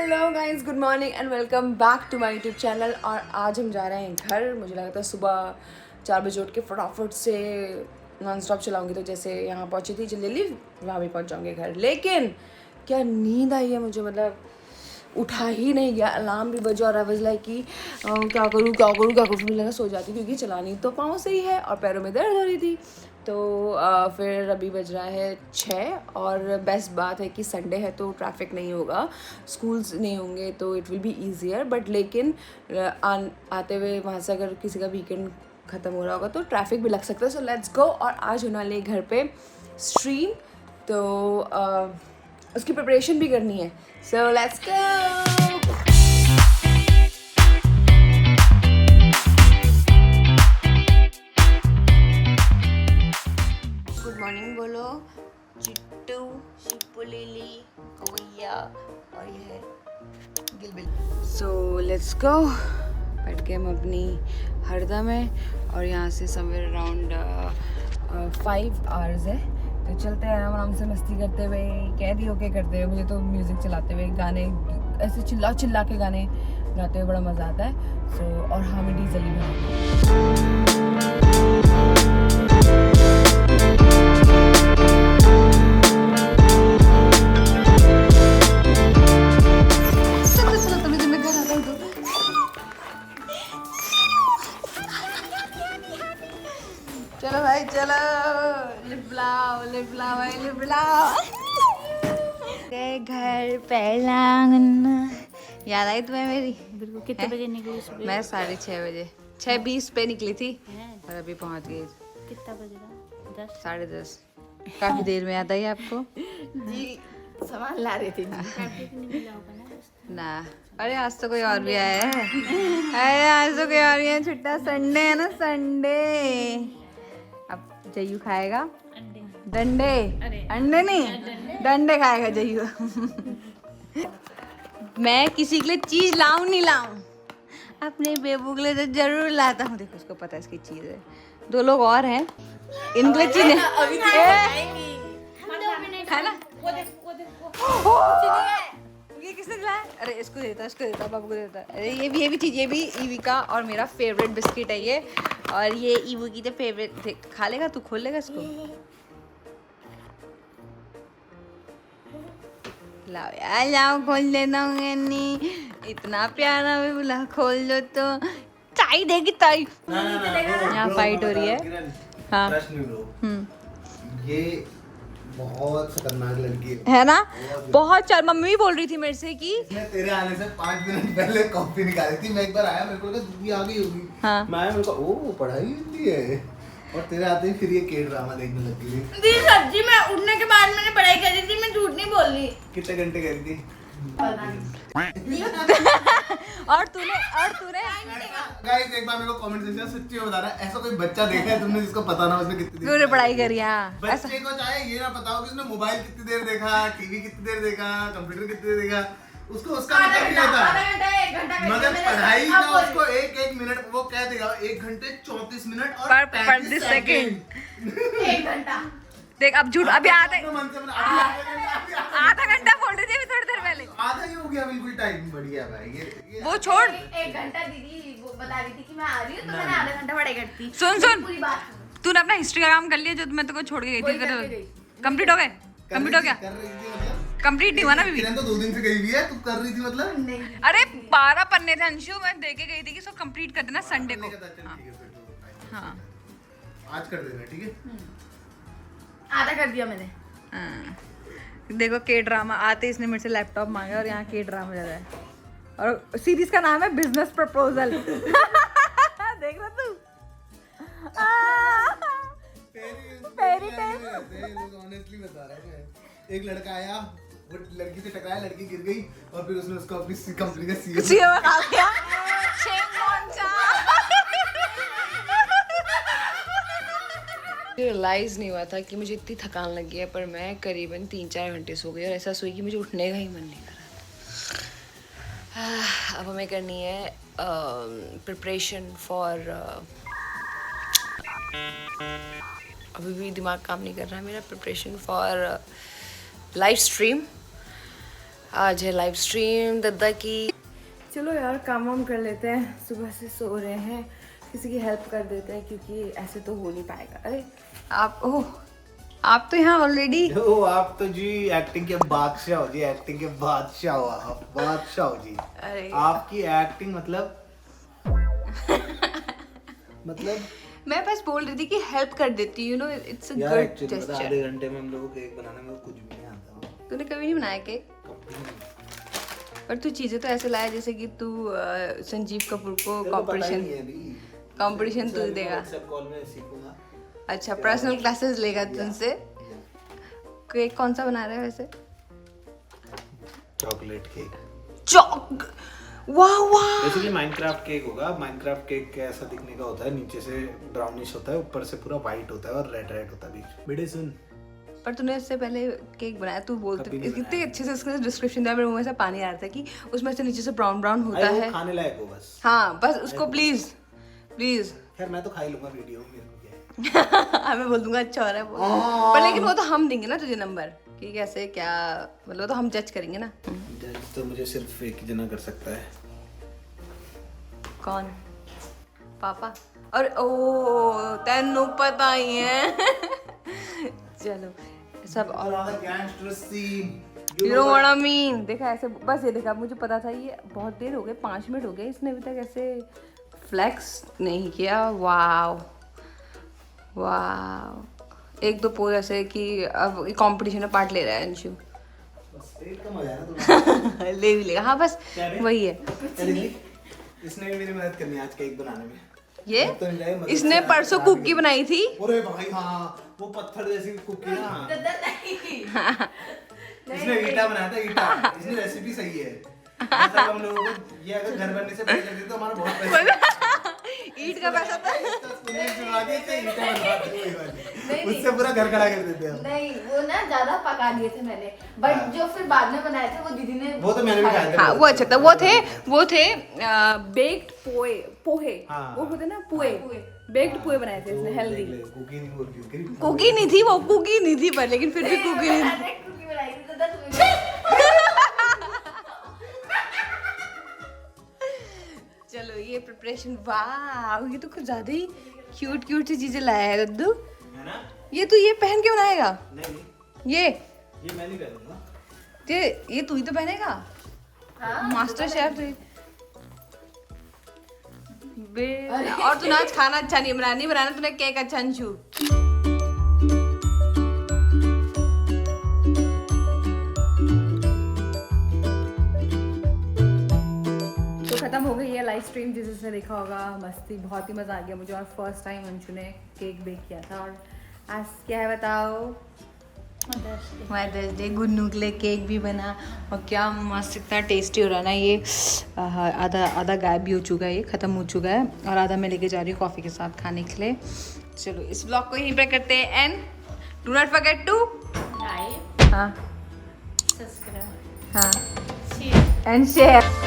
Hello guys, good morning and welcome back to my YouTube channel. और आज हम जा रहे हैं घर। मुझे लगा था सुबह 4 बजे उठ के फटाफट से नॉन स्टॉप चलाऊंगी, तो जैसे यहाँ पहुँची थी जल्दी जल्दी वहाँ भी पहुँच जाऊँगी घर। लेकिन क्या नींद आई है मुझे, मतलब उठा ही नहीं गया। अलार्म भी बजा और आई वाज लाइक कि क्या करूँ क्या करूँ क्या करूँ। फिर लगा सो जाती क्योंकि चलानी तो पाँव से ही है और पैरों में दर्द हो रही थी। तो फिर अभी बज रहा है 6 और बेस्ट बात है कि संडे है तो ट्रैफिक नहीं होगा, स्कूल्स नहीं होंगे, तो it will be easier. But लेकिन आते हुए वहाँ से अगर किसी का वीकेंड ख़त्म हो रहा होगा तो ट्रैफिक भी लग सकता है। So let's go. और आज होने वाली है घर पे स्ट्रीम, तो उसकी प्रिपरेशन भी करनी है। So let's go. Good morning बोलो चिट्टू, शिप्पू, लिली, कौया और ये है गिलबिल। So let's go. बैठ के हम अपनी हरदा में और यहाँ से समवेयर अराउंड 5 आवर्स है, तो चलते हैं आराम से मस्ती करते हुए, कैदी होके करते हुए। मुझे तो म्यूज़िक चलाते हुए गाने ऐसे चिल्ला चिल्ला के गाने गाते हुए बड़ा मज़ा आता है। सो और हमें डीजल भी चलो भाई चलो, लिप लाओ भाई लिप लाओ। घर पहला याद आई तुम्हें मेरी? बिल्कुल। कितने बजे निकली सुबह? मैं 6:30 बजे 6:20 पे निकली थी और अभी पहुंच गई कितना बज रहा? 10? 10:30। काफी देर में याद आई आपको? जी सामान ला रहे थे जी। ट्रैफिक नहीं मिला होगा ना? ना, अरे आज तो कोई और भी आया है। अरे आज तो कोई और भी है, छुट्टा संडे है ना, संडे। अब जयू खाएगा अंडे। डंडे, अंडे नहीं डंडे खाएगा जयू। मैं किसी के लिए चीज लाऊं नहीं लाऊं, अपने बेबू के लिए तो जरूर लाता हूँ। देखो उसको पता है इसकी चीज है। 2 लोग और हैं, इनके लिए चीज अभी है ना। ये किसने दिलाया? अरे इसको देता बाबू को देता। अरे ये भी चीज, ये भी ईवी का और मेरा फेवरेट बिस्किट है ये। और ये ईवू की तो फेवरेट। खा लेगा तू? खोल लेगा इसको? लाओ यार लाओ, खोल देता हूँ। इतना प्यारा भी बोला खोल दो तो ताई देगी ताई। यहाँ फाइट हो रही है। हाँ ये बहुत खतरनाक लड़की है ना, बहुत चार। मम्मी भी बोल रही थी मेरे से कि इसने तेरे आने से 5 मिनट पहले कॉफी निकाली थी। मैं एक बार आया, मेरे को लगा दीदी आ गई होगी। हाँ। मैं आया, मेरे को ओ पढ़ाई होती है। और तेरे आते ही फिर ये के ड्रामा देखने लग गई। दी सब्जी मैं उठने के बाद मैंने पढ़ाई करी थी, मैं झूठ नहीं बोल रही। कितने घंटे करी थी? और तूने गाइस एक बार मेरे को कमेंट सेक्शन सच्ची में बता रहा है, ऐसा कोई बच्चा देखा है तुमने जिसको पता ना उसने कितनी देर तूने पढ़ाई करी? हाँ, बच्चे को चाहे ये ना पता हो कि उसने मोबाइल कितनी देर देखा, टीवी कितनी देर देखा, कंप्यूटर कितनी देर देखा, उसको उसका मतलब नहीं होता। आधा घंटा 1 घंटा मगर पढ़ाई का उसको एक मिनट वो कह देगा। 1 घंटे 34 मिनट और पर 35 सेकंड। 1 घंटा देख अब झूठ, अभी आधा आधा घंटा बोल रही थी अभी थोड़ी देर पहले। आधा ही हो गया बिल्कुल। टाइम बढ़िया भाई ये वो छोड़। 1 घंटा दीदी वो बता रही थी कि मैं आ रही हूँ, तो मैंने आधा घंटा पढ़ाई करती। सुन पूरी बात तूने अपना हिस्ट्री का काम कर लिया जो मैं तेरे को छोड़ के गई थी? कंप्लीट हो गए? कंप्लीट हो गया? कर रही थी मतलब? कंप्लीट नहीं हुआ ना अभी? किरण तो 2 दिन से गई हुई है, तू कर रही थी मतलब? नहीं। अरे 12 पन्ने थे अंशु, मैं दे के गई थी कि इसको कंप्लीट कर देना संडे को। ठीक है फिर तो हाँ आज कर देना, ठीक है। आधा कर दिया मैंने। हाँ। देखो के ड्रामा आते इसने मेरे से लैपटॉप मांगा और यहाँ के ड्रामा जा रहा है। और सीरीज का नाम है बिजनेस प्रपोजल। देख रहा तू? Fairy tale. ऑनेस्टली बता रहा हूँ मैं। एक लड़का आया, वो लड़की से टकराया, लड़की गिर गई और फिर उसने उसको अपनी कंपनी का सीईओ बना दिया। रियलाइज नहीं हुआ था कि मुझे इतनी थकान लगी है, पर मैं करीबन 3-4 घंटे सो गई और ऐसा सोई कि मुझे उठने का ही मन नहीं कर रहा था। अब हमें करनी है प्रिपरेशन फॉर अभी भी दिमाग काम नहीं कर रहा है मेरा। Preparation for live stream. आज है लाइव स्ट्रीम दद्दा की। चलो यार काम वाम कर लेते हैं, सुबह से सो रहे हैं, किसी की हेल्प कर देते हैं क्योंकि ऐसे तो हो नहीं पाएगा। अरे आप ओह आप तो यहाँ ऑलरेडी ओ आप तो जी एक्टिंग के बादशाह हो जी, एक्टिंग के बादशाह हो आप, बादशाह हो जी। अरे आपकी एक्टिंग मतलब मैं बस बोल रही थी कि हेल्प कर देती, यू नो इट्स अ यार गुड एक्चुअली जेस्चर। आधे घंटे में हम लोगों को केक बनाने में कुछ भी नहीं आता। तूने कभी नहीं बनाया केक? पर तू चीजें तो ऐसे लाया जैसे कि तू संजीव कपूर को कंपटीशन तू देगा। कॉल में सीखूंगा। अच्छा पर्सनल क्लासेस लेगा तुमसे। केक कौन सा बना रहा है वैसे? Chocolate cake. चॉक वाह वाह। बेसिकली माइनक्राफ्ट केक होगा। माइनक्राफ्ट केक कैसा दिखने का होता है, नीचे से ब्राउनिश होता है, ऊपर से पूरा व्हाइट होता है और रेड रेड होता है बीच। बेटे सुन, पर तूने इससे पहले केक बनाया, तू बोलते कितने अच्छे से इसका डिस्क्रिप्शन दिया, मेरे मुंह में से पानी आ रहा था कि उसमें से नीचे से ब्राउन ब्राउन होता है। खाने लायक हो बस। हाँ बस उसको प्लीज प्लीज। खैर मैं तो खा ही लूंगा वीडियो में, मेरे को क्या है। मैं बोल दूंगा अच्छा हो रहा है वो। पर लेकिन वो तो हम देंगे ना तुझे नंबर कि कैसे क्या, मतलब तो हम जज करेंगे ना। जज तो मुझे सिर्फ एक ही जना कर सकता है। कौन? पापा? और ओ तेनू पता ही है। चलो सब और gangster scene, you know what I mean. देखा ऐसे बस ये देखा, मुझे पता था ये बहुत देर हो गई, 5 मिनट हो गए, इसने अभी तक ऐसे फ्लेक्स नहीं किया। वाव वाव। एक दो पोज ऐसे कि अब कंपटीशन में पार्ट ले रहा है अंशु। पेट कम हो जाए ना तुम्हारा। ले भी लेगा। हाँ बस वही है। इसने भी मेरी मदद करनी है आज केक बनाने में। ये तो मदद इसने से परसों कुकी बनाई थी। अरे भाई हाँ, वो पत्थर जैसी कुकी ना। इसने ईटा बनाया था, ईटा। इसकी रेसिपी सही है। ऐसा हम लोगों को ये अगर घर बनने से पहले कर दी तो हमारा बहुत पैसा। ईट का पैसा था। उससे पूरा घर खड़ा कर देते हैं। नहीं वो ना ज्यादा पका दिए थे मैंने, बट जो फिर बाद में बनाए थे वो दीदी ने, वो तो मैंने भी खाए थे। हाँ वो अच्छा था। वो थे बेक्ड पोहे। हाँ, वो होते ना पोहे, बेक्ड पोहे बनाए थे इसने, हेल्दी। कुकी नहीं बोल रही हूँ। कुकी नहीं थी वो, कुकी नहीं थी पर लेकिन फिर भी कुकी नहीं थी। कुकी बनाई थी तो तुम्हें। चलो ये प्रिपरेशन, वाह ये तो कुछ ज्यादा ही क्यूट क्यूट सी चीजें लाया है दद्दू। है ना? ये तू ये पहन के बनाएगा? नहीं ये मैं नहीं पहनूंगा। ये तू ही तो पहनेगा। मास्टर शेफ तो और तूने आज खाना अच्छा नहीं बनाना तूने केक अच्छा अंशु। खत्म हो गई है लाइव स्ट्रीम, जिससे देखा होगा मस्ती, बहुत ही मज़ा आ गया मुझे। और फर्स्ट टाइम अंशु ने केक बेक किया था। और आज क्या है बताओ? Mother's day. गुन्नू के लिए केक भी बना और क्या मस्त, इतना टेस्टी हो रहा है ना ये। आधा गायब भी हो चुका है, ये ख़त्म हो चुका है और आधा मैं लेके जा रही हूँ कॉफ़ी के साथ खाने के लिए। चलो इस ब्लॉग को यहीं पे करते हैं and do not forget to like हाँ सब्सक्राइब हाँ शेयर एंड शेयर।